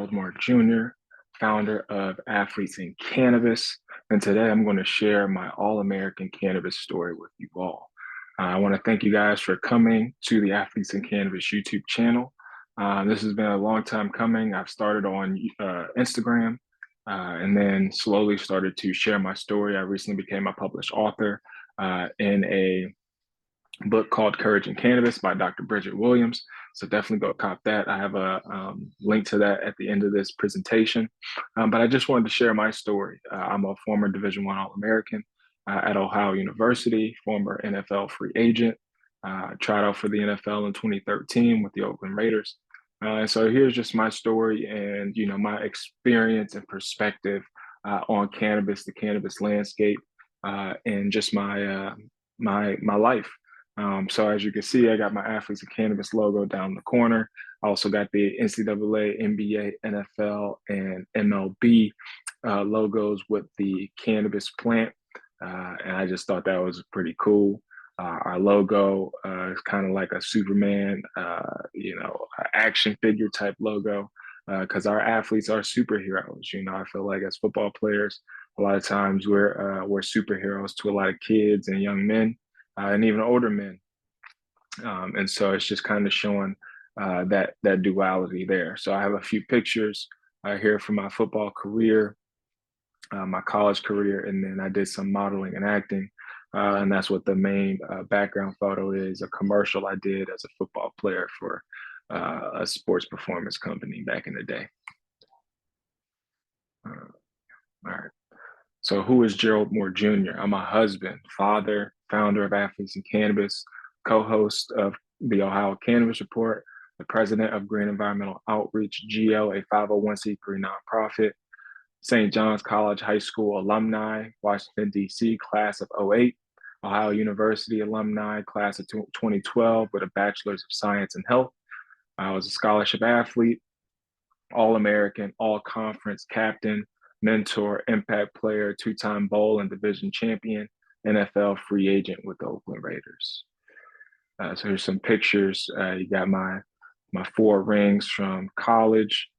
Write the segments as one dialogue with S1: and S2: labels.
S1: Gerald Moore Jr., founder of Athletes in Cannabis. And today I'm going to share my All American Cannabis story with you all. I want to thank you guys for coming to the Athletes in Cannabis YouTube channel. This has been a long time coming. I've started on Instagram and then slowly started to share my story. I recently became a published author in a book called Courage in Cannabis by Dr. Bridget Williams. So definitely go cop that. I have a link to that at the end of this presentation. But I just wanted to share my story. I'm a former Division I All-American at Ohio University, former NFL free agent. Tried out for the NFL in 2013 with the Oakland Raiders. And so here's just my story and my experience and perspective on cannabis, the cannabis landscape, and just my life. So as you can see, I got my Athletes in Cannabis logo down the corner. I also got the NCAA, NBA, NFL, and MLB logos with the cannabis plant. And I just thought that was pretty cool. Our logo is kind of like a Superman, action figure type logo, because our athletes are superheroes. I feel like as football players, a lot of times we're superheroes to a lot of kids and young men. And even older men. And so it's just kind of showing that duality there. So I have a few pictures here from my football career, my college career, and then I did some modeling and acting. And that's what the main background photo is, a commercial I did as a football player for a sports performance company back in the day. All right. So who is Gerald Moore Jr.? I'm a husband, father, founder of Athletes in Cannabis, co-host of the Ohio Cannabis Report, the president of Green Environmental Outreach, GL, a 501c3 nonprofit, St. John's College High School alumni, Washington, D.C., class of '08, Ohio University alumni, class of 2012 with a Bachelor's of Science in Health. I was a scholarship athlete, All-American, all-conference captain, mentor, impact player, two-time bowl and division champion, NFL free agent with the Oakland Raiders. So here's some pictures. You got my 4 rings from college.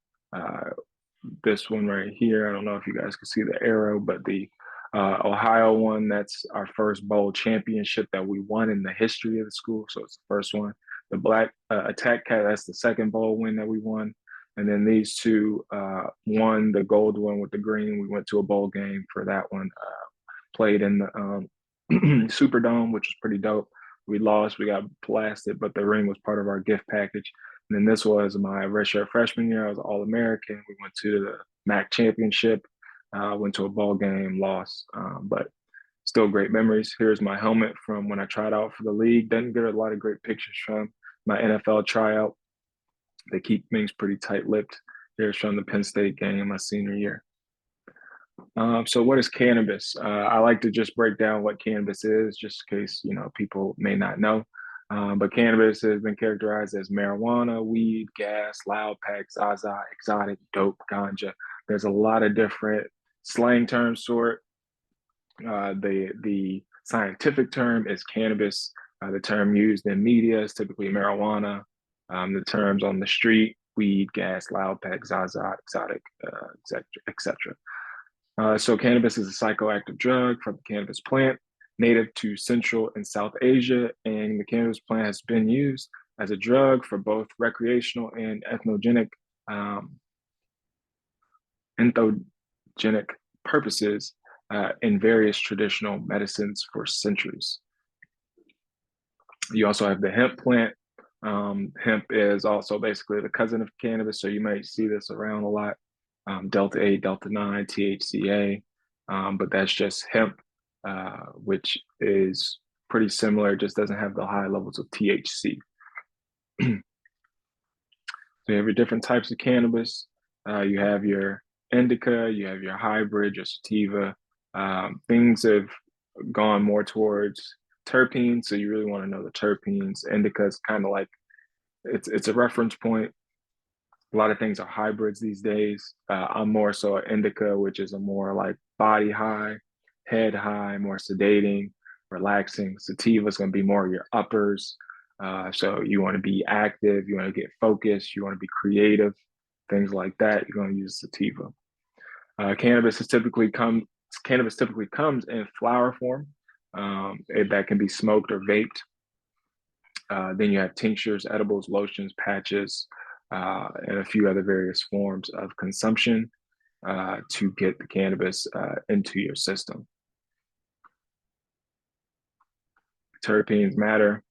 S1: This one right here, I don't know if you guys can see the arrow, but the Ohio one, that's our first bowl championship that we won in the history of the school. So it's the first one. The black Attack Cat, that's the second bowl win that we won. And then these two won the gold one with the green. We went to a bowl game for that one. Played in the Superdome, which was pretty dope. We lost, we got blasted, but the ring was part of our gift package. And then this was my redshirt freshman year. I was All-American. We went to the MAC championship, went to a ball game, lost, but still great memories. Here's my helmet from when I tried out for the league. Didn't get a lot of great pictures from my NFL tryout. They keep things pretty tight-lipped. Here's from the Penn State game my senior year. So what is cannabis? I like to just break down what cannabis is, just in case people may not know. But cannabis has been characterized as marijuana, weed, gas, loud pack, zaza, exotic, dope, ganja. There's a lot of different slang terms for it. The scientific term is cannabis. The term used in media is typically marijuana. The terms on the street, weed, gas, loud pack, zaza, exotic, etc. So cannabis is a psychoactive drug from the cannabis plant, native to Central and South Asia, and the cannabis plant has been used as a drug for both recreational and entheogenic purposes in various traditional medicines for centuries. You also have the hemp plant. Hemp is also basically the cousin of cannabis, so you might see this around a lot. Delta 8, Delta 9, THCA, but that's just hemp, which is pretty similar, just doesn't have the high levels of THC. So you have your different types of cannabis. You have your indica, you have your hybrid, your sativa. Things have gone more towards terpenes, so you really want to know the terpenes. Indica is kind of like, it's a reference point. A lot of things are hybrids these days. I'm more so an indica, which is a more like body high, head high, more sedating, relaxing. Sativa is going to be more your uppers. So you want to be active, you want to get focused, you want to be creative, things like that, you're going to use sativa. Cannabis typically comes in flower form, that can be smoked or vaped. Then you have tinctures, edibles, lotions, patches, and a few other various forms of consumption to get the cannabis into your system. Terpenes matter.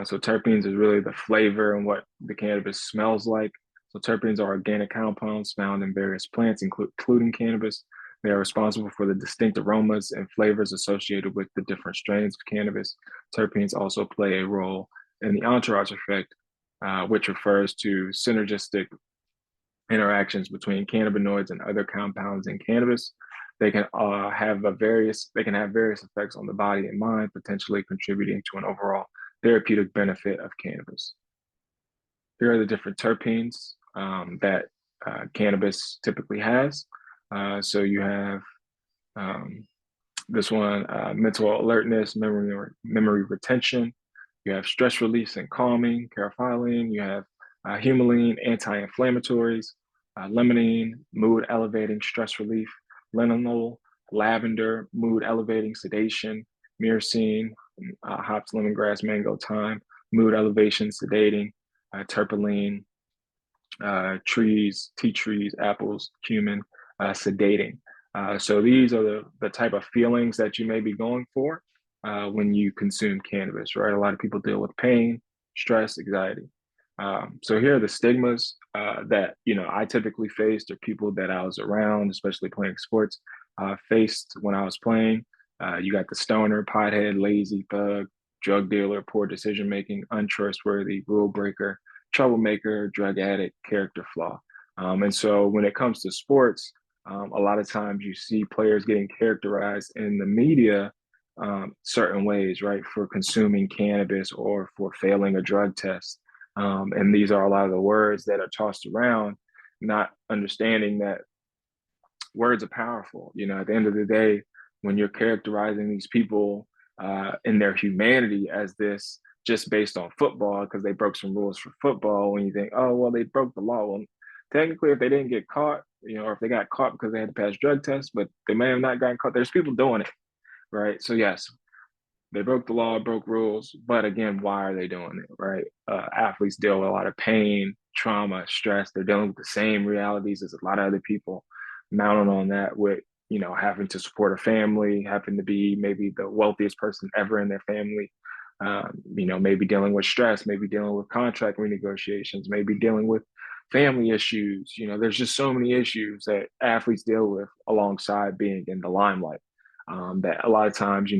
S1: So terpenes is really the flavor and what the cannabis smells like. So terpenes are organic compounds found in various plants, including cannabis. They are responsible for the distinct aromas and flavors associated with the different strains of cannabis. Terpenes also play a role in the entourage effect, which refers to synergistic interactions between cannabinoids and other compounds in cannabis. They can have various effects on the body and mind, potentially contributing to an overall therapeutic benefit of cannabis. Here are the different terpenes that cannabis typically has. So you have this one, mental alertness, memory retention. You have stress release and calming, carotene. You have humulene, anti-inflammatories, limonene, mood elevating, stress relief, linalool, lavender, mood elevating, sedation, myrcene, hops, lemongrass, mango, thyme, mood elevation, sedating, terpene, trees, tea trees, apples, cumin, sedating. So these are the type of feelings that you may be going for when you consume cannabis, right? A lot of people deal with pain, stress, anxiety. So here are the stigmas that I typically faced, or people that I was around, especially playing sports, faced when I was playing. You got the stoner, pothead, lazy, thug, drug dealer, poor decision making, untrustworthy, rule breaker, troublemaker, drug addict, character flaw. And so when it comes to sports, a lot of times you see players getting characterized in the media certain ways, right, for consuming cannabis or for failing a drug test. And these are a lot of the words that are tossed around, not understanding that words are powerful. At the end of the day, when you're characterizing these people in their humanity as this just based on football because they broke some rules for football, when you think, oh, well, they broke the law. Well, technically, if they didn't get caught, or if they got caught because they had to pass drug tests, but they may have not gotten caught, there's people doing it, right? So yes, they broke the law, broke rules, but again, why are they doing it, right? Athletes deal with a lot of pain, trauma, stress. They're dealing with the same realities as a lot of other people, mounted on that with, having to support a family, having to be maybe the wealthiest person ever in their family, maybe dealing with stress, maybe dealing with contract renegotiations, maybe dealing with family issues. There's just so many issues that athletes deal with alongside being in the limelight, that a lot of times,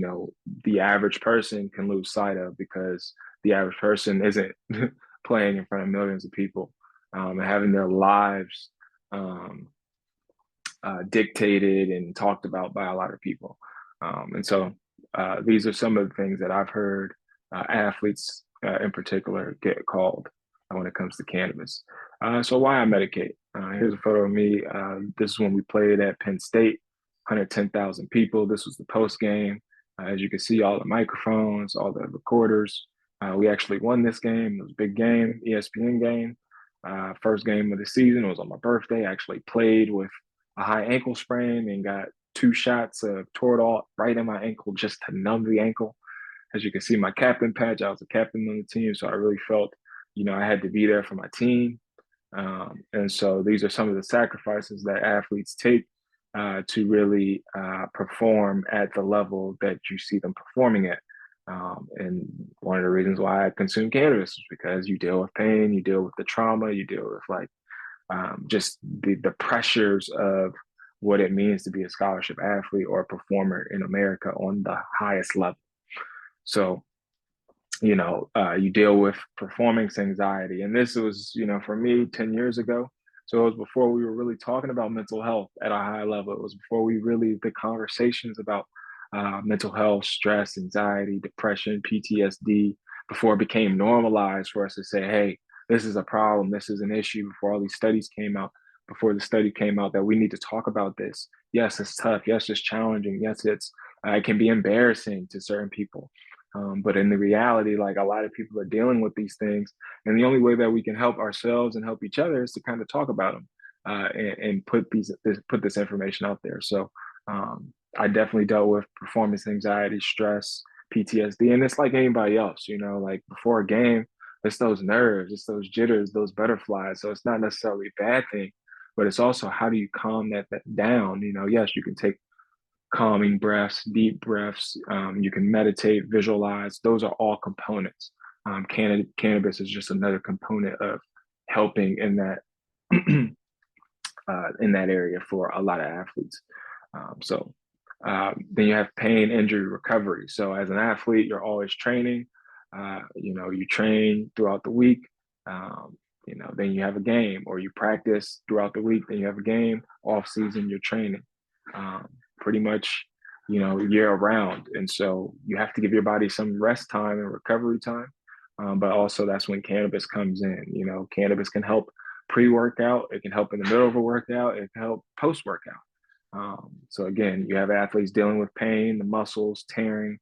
S1: the average person can lose sight of because the average person isn't playing in front of millions of people, and having their lives dictated and talked about by a lot of people. And so these are some of the things that I've heard athletes in particular get called when it comes to cannabis. So why I medicate? Here's a photo of me. This is when we played at Penn State, 110,000 people. This was the post game. As you can see, all the microphones, all the recorders. We actually won this game. It was a big game, ESPN game. First game of the season. It was on my birthday. I actually played with a high ankle sprain and got 2 shots of Toradol right in my ankle just to numb the ankle. As you can see, my captain patch, I was a captain on the team, so I really felt, I had to be there for my team. And so these are some of the sacrifices that athletes take to really perform at the level that you see them performing at. And one of the reasons why I consume cannabis is because you deal with pain, you deal with the trauma, you deal with just the pressures of what it means to be a scholarship athlete or a performer in America on the highest level. So, you deal with performance anxiety. And this was, for me 10 years ago. So it was before we were really talking about mental health at a high level. It was before the conversations about mental health, stress, anxiety, depression, PTSD, before it became normalized for us to say, hey, this is a problem, this is an issue, before all these studies came out, before the study came out that we need to talk about this. Yes, it's tough. Yes, it's challenging. Yes, it can be embarrassing to certain people. But in the reality, like a lot of people are dealing with these things, and the only way that we can help ourselves and help each other is to kind of talk about them and put this information out there. So I definitely dealt with performance anxiety, stress, PTSD, and it's like anybody else, you know, like before a game, it's those nerves, it's those jitters, those butterflies. So it's not necessarily a bad thing, but it's also how do you calm that down? You know, yes, you can take calming breaths, deep breaths. You can meditate, visualize. Those are all components. Cannabis is just another component of helping in that in that area for a lot of athletes. Then you have pain, injury, recovery. So as an athlete, you're always training. You know, you train throughout the week. You know, then you have a game, or you practice throughout the week. Then you have a game. Off season, you're training. Pretty much, you know, year round. And so you have to give your body some rest time and recovery time. But also that's when cannabis comes in. You know, cannabis can help pre-workout. It can help in the middle of a workout. It can help post-workout. So again, you have athletes dealing with pain, the muscles tearing,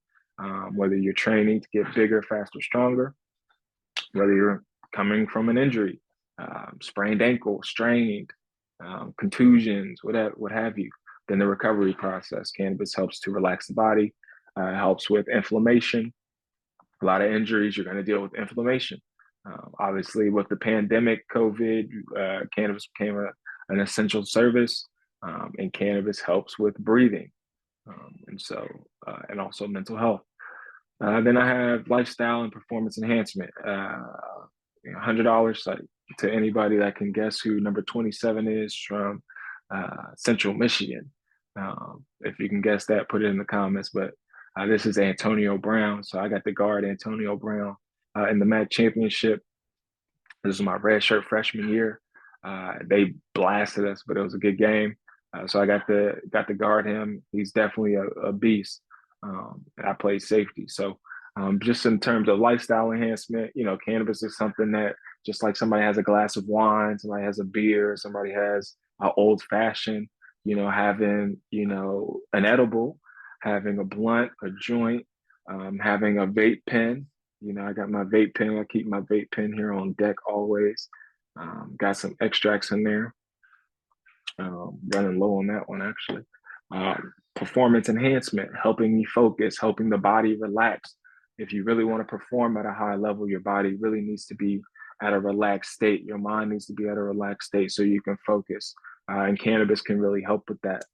S1: whether you're training to get bigger, faster, stronger, whether you're coming from an injury, sprained ankle, strained, contusions, what have you. Then the recovery process. Cannabis helps to relax the body, helps with inflammation. A lot of injuries, you're going to deal with inflammation. Obviously, with the pandemic, COVID, cannabis became an essential service, and cannabis helps with breathing, and also mental health. Then I have lifestyle and performance enhancement. $100 to anybody that can guess who number 27 is from Central Michigan. If you can guess that, put it in the comments. But this is Antonio Brown. So I got to guard Antonio Brown in the MAC championship. This was my red shirt freshman year. They blasted us, but it was a good game. So I got to guard him. He's definitely a beast. And I played safety. So just in terms of lifestyle enhancement, you know, cannabis is something that just like somebody has a glass of wine, somebody has a beer, somebody has an old fashioned, you know, having, you know, an edible, having a blunt, a joint, having a vape pen. You know, I got my vape pen. I keep my vape pen here on deck always. Got some extracts in there. Running low on that one actually. Performance enhancement, helping me focus, helping the body relax. If you really want to perform at a high level, your body really needs to be at a relaxed state. Your mind needs to be at a relaxed state so you can focus. And cannabis can really help with that.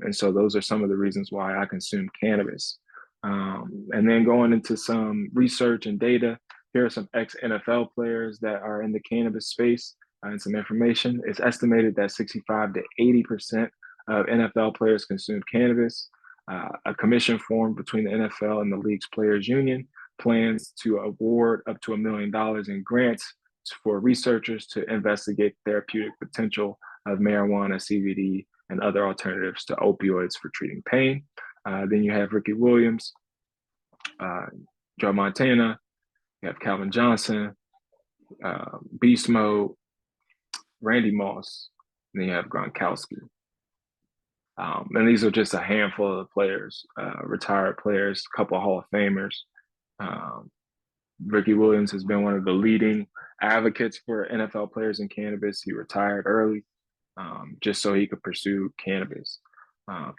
S1: And so those are some of the reasons why I consume cannabis. And then going into some research and data, here are some ex-NFL players that are in the cannabis space and some information. It's estimated that 65 to 80% of NFL players consume cannabis. A commission formed between the NFL and the league's players union plans to award up to $1 million in grants for researchers to investigate therapeutic potential of marijuana, CBD, and other alternatives to opioids for treating pain. Then you have Ricky Williams, Joe Montana, you have Calvin Johnson, Beast Mode, Randy Moss, and then you have Gronkowski. And these are just a handful of players, retired players, a couple of Hall of Famers. Ricky Williams has been one of the leading advocates for NFL players in cannabis. He retired early just so he could pursue cannabis.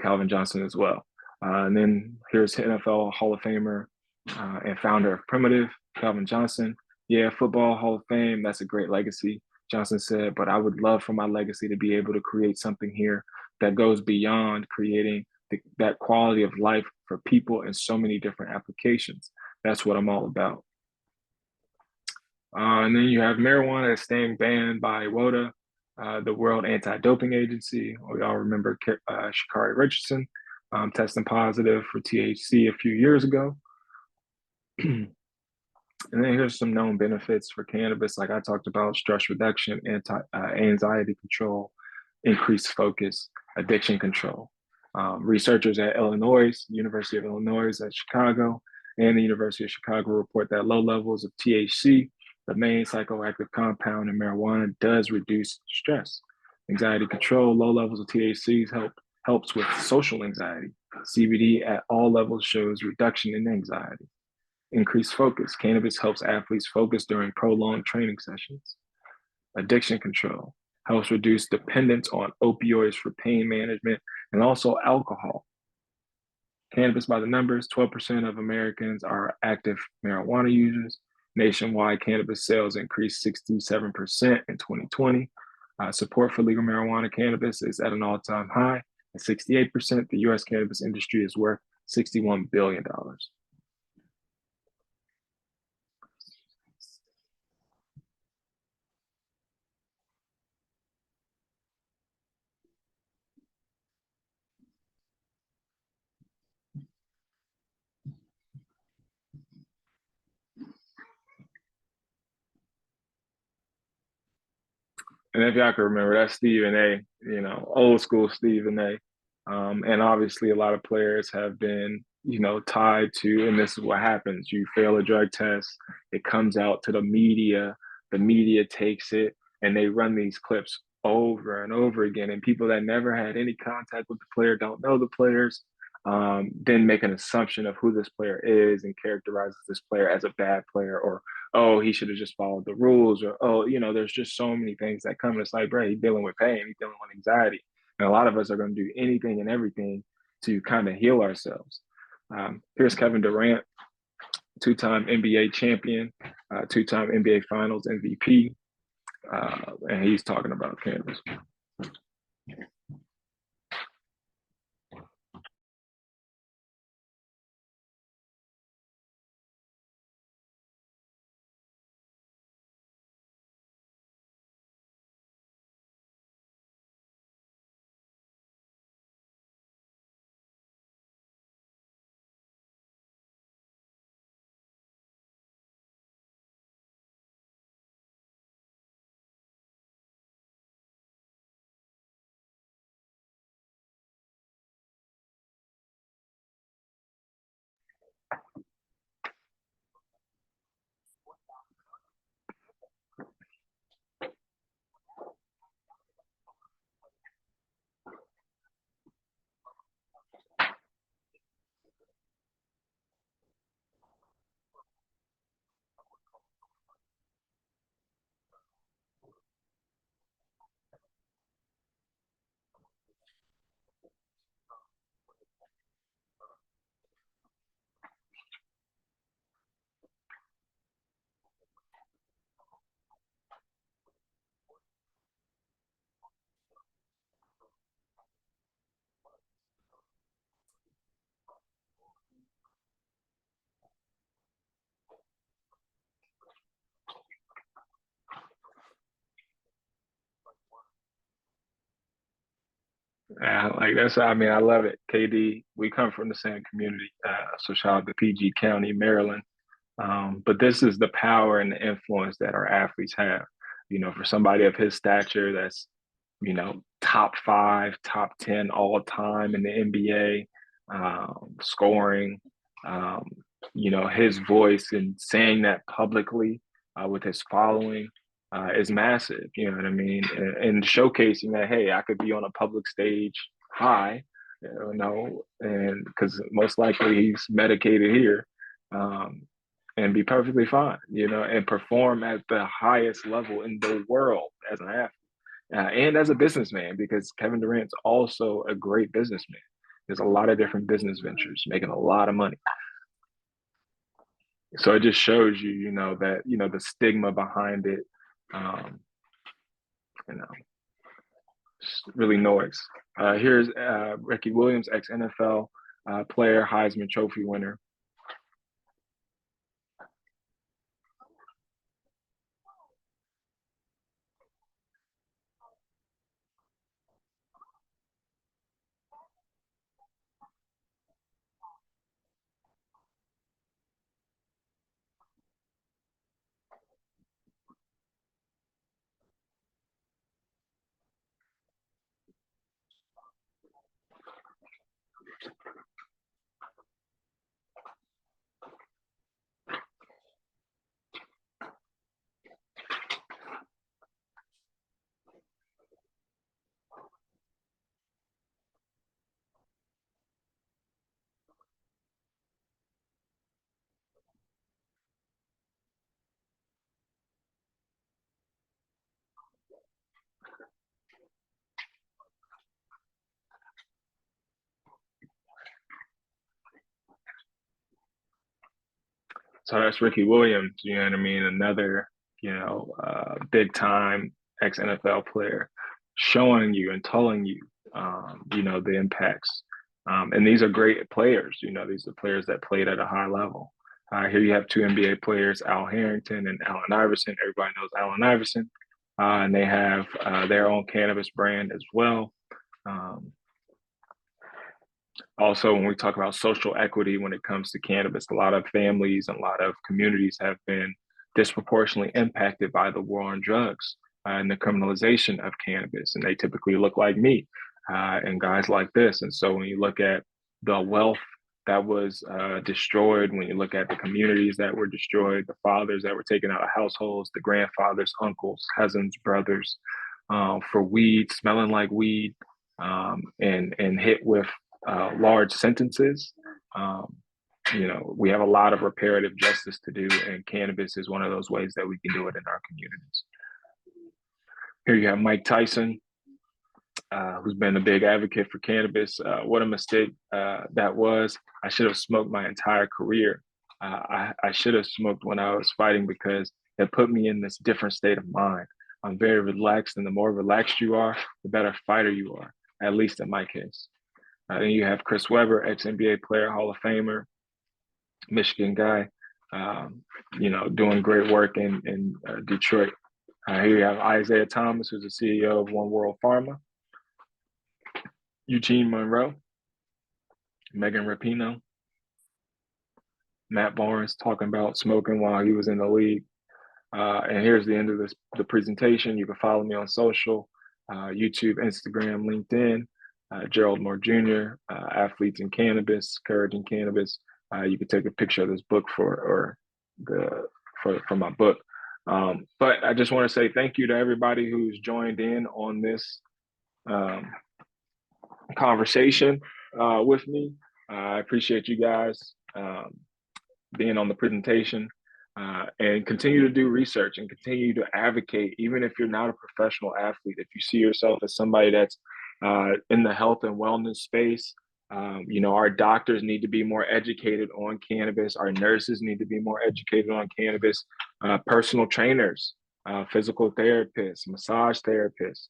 S1: Calvin Johnson as well. And then here's NFL Hall of Famer and founder of Primitive, Calvin Johnson. Yeah, football Hall of Fame, that's a great legacy, Johnson said, but I would love for my legacy to be able to create something here that goes beyond creating that quality of life for people in so many different applications. That's what I'm all about. And then you have marijuana that's staying banned by WODA, the World Anti-Doping Agency. We all remember Sha'Carri Richardson testing positive for THC a few years ago. And then here's some known benefits for cannabis, like I talked about: stress reduction, anxiety control, increased focus, addiction control. Researchers at University of Illinois at Chicago, and the University of Chicago report that low levels of THC, the main psychoactive compound in marijuana, does reduce stress. Anxiety control, low levels of THC helps with social anxiety. CBD at all levels shows reduction in anxiety. Increased focus. Cannabis helps athletes focus during prolonged training sessions. Addiction control helps reduce dependence on opioids for pain management and also alcohol. Cannabis by the numbers, 12% of Americans are active marijuana users. Nationwide cannabis sales increased 67% in 2020. Support for legal marijuana cannabis is at an all-time high. At 68%, the U.S. cannabis industry is worth $61 billion. And if y'all can remember, that's Stephen A, old school Stephen A. And obviously, a lot of players have been, tied to, and this is what happens. You fail a drug test, it comes out to the media takes it, and they run these clips over and over again. And people that never had any contact with the player, don't know the players, then make an assumption of who this player is and characterizes this player as a bad player, or oh, he should have just followed the rules, or oh, there's just so many things that come. It's like, bro, he's dealing with pain, he's dealing with anxiety, and a lot of us are going to do anything and everything to kind of heal ourselves. Here's Kevin Durant, two-time NBA champion, two-time NBA Finals MVP, and he's talking about cannabis. Like that's, I mean, I love it. KD, we come from the same community. So shout out to PG County, Maryland. But this is the power and the influence that our athletes have. For somebody of his stature, that's top five, top 10 all time in the NBA, scoring. Um, his voice and saying that publicly with his following is massive. You know what I mean? And showcasing that, hey, I could be on a public stage high, and because most likely he's medicated here. Um, and be perfectly fine, and perform at the highest level in the world as an athlete and as a businessman, because Kevin Durant's also a great businessman. There's a lot of different business ventures, making a lot of money. So it just shows you, that the stigma behind it, um, you know, really noise. Here's Ricky Williams, ex NFL player, Heisman Trophy winner. So that's Ricky Williams, you know what I mean? Another, big time ex NFL player showing you and telling you, the impacts. And these are great players, these are players that played at a high level. Here you have two NBA players, Al Harrington and Allen Iverson. Everybody knows Allen Iverson. And they have their own cannabis brand as well. Um, Also, when we talk about social equity when it comes to cannabis, a lot of families and a lot of communities have been disproportionately impacted by the war on drugs and the criminalization of cannabis. And they typically look like me and guys like this. And so when you look at the wealth that was destroyed, when you look at the communities that were destroyed, the fathers that were taken out of households, the grandfathers, uncles, cousins, brothers, for weed, smelling like weed, and hit with large sentences. Um, we have a lot of reparative justice to do, and cannabis is one of those ways that we can do it in our communities. Here you have Mike Tyson, who's been a big advocate for cannabis. What a mistake that was. I should have smoked my entire career. I should have smoked when I was fighting because it put me in this different state of mind. I'm very relaxed, and the more relaxed you are, the better fighter you are, at least in my case. Then you have Chris Webber, ex-NBA player, Hall of Famer, Michigan guy, doing great work in Detroit. Here you have Isaiah Thomas, who's the CEO of One World Pharma, Eugene Monroe, Megan Rapinoe, Matt Barnes talking about smoking while he was in the league. And here's the end of the presentation. You can follow me on social, YouTube, Instagram, LinkedIn. Gerald Moore Jr., Athletes in Cannabis, Courage in Cannabis. You can take a picture of this book for my book. But I just want to say thank you to everybody who's joined in on this conversation with me. I appreciate you guys being on the presentation. And continue to do research and continue to advocate, even if you're not a professional athlete. If you see yourself as somebody that's in the health and wellness space, our doctors need to be more educated on cannabis. Our nurses need to be more educated on cannabis. Personal trainers, physical therapists, massage therapists,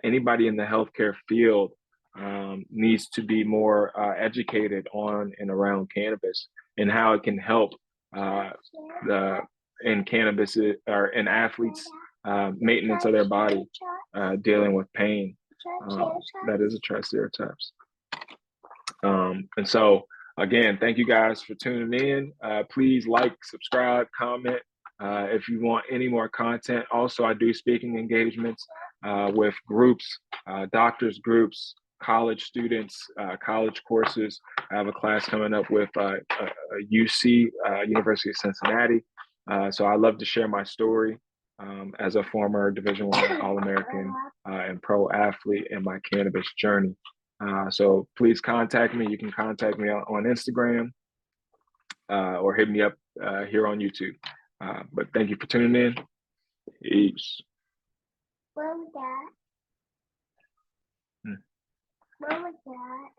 S1: anybody in the healthcare field needs to be more educated on and around cannabis and how it can help in cannabis or in athletes maintenance of their body, dealing with pain. That is a triceratops. And so again, thank you guys for tuning in. Please like, subscribe, comment if you want any more content. Also, I do speaking engagements with groups, doctors groups, college students, college courses. I have a class coming up with UC, University of Cincinnati. So I love to share my story as a former Division I All-American and pro athlete in my cannabis journey. So please contact me. You can contact me on Instagram or hit me up here on YouTube. But thank you for tuning in. Peace. What was that? What was that?